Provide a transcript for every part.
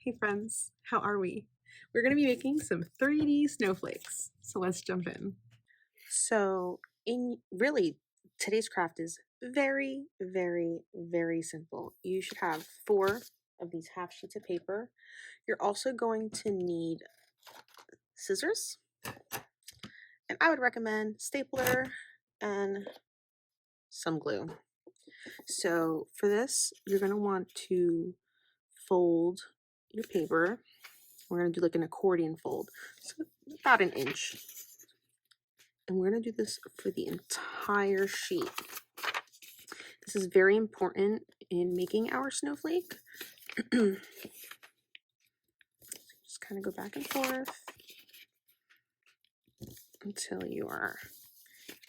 Hey friends, how are we? We're going to be making some 3D snowflakes, so let's jump in. So, today's craft is very, very simple. You should have 4 of these half sheets of paper. You're also going to need scissors, and I would recommend stapler and some glue. So for this, you're going to want to fold your paper. We're going to do like an accordion fold, so about an inch. And we're going to do this for the entire sheet. This is very important in making our snowflake. Just kind of go back and forth until your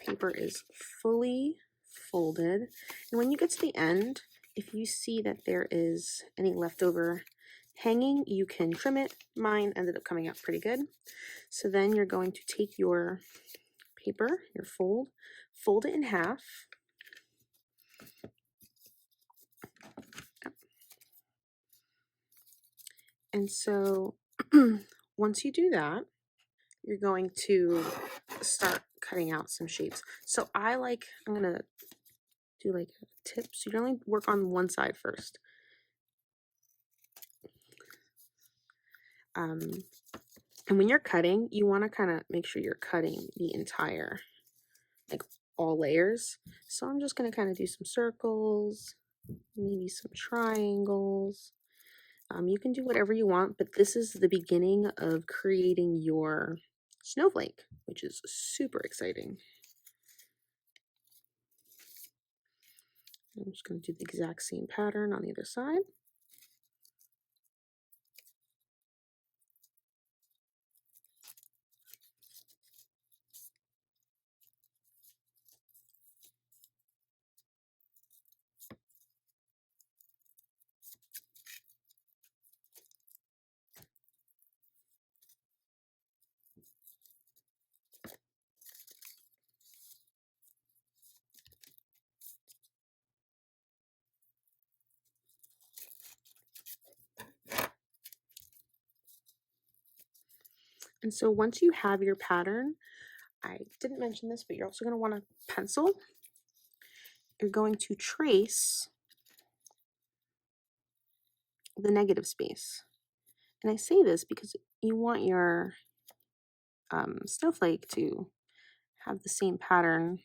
paper is fully folded. And when you get to the end, if you see that there is any leftover hanging, you can trim it. Mine ended up coming out pretty good. So then you're going to take your paper, your fold it in half. And so once you do that, you're going to start cutting out some shapes. So I'm gonna do like a tip. So you only work on one side first. And when you're cutting, you want to kind of make sure you're cutting the entire, like all layers. So I'm just going to kind of do some circles, maybe some triangles. You can do whatever you want, but this is the beginning of creating your snowflake, which is super exciting. I'm just going to do the exact same pattern on the other side. And so once you have your pattern, I didn't mention this, but you're also going to want a pencil. You're going to trace the negative space. And I say this because you want your snowflake to have the same pattern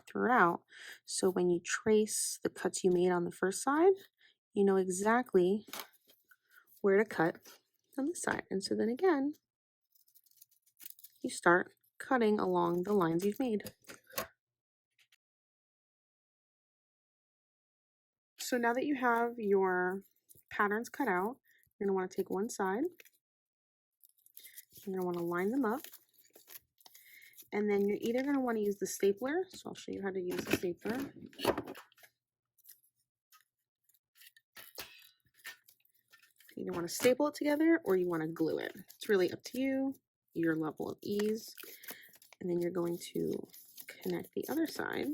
throughout. So when you trace the cuts you made on the first side, you know exactly where to cut on this side. And so then again, you start cutting along the lines you've made. So now that you have your patterns cut out, you're going to want to take one side. You're going to want to line them up. And then you're either going to want to use the stapler. So I'll show you how to use the stapler. You either want to staple it together or you want to glue it. It's really up to you, your level of ease. And then you're going to connect the other side.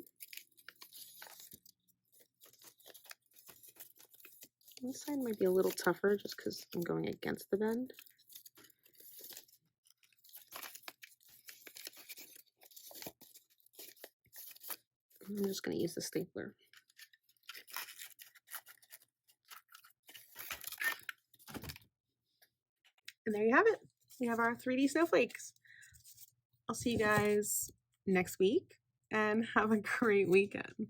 This side might be a little tougher just because I'm going against the bend. I'm just going to use the stapler. And there you have it. We have our 3D snowflakes. I'll see you guys next week and have a great weekend.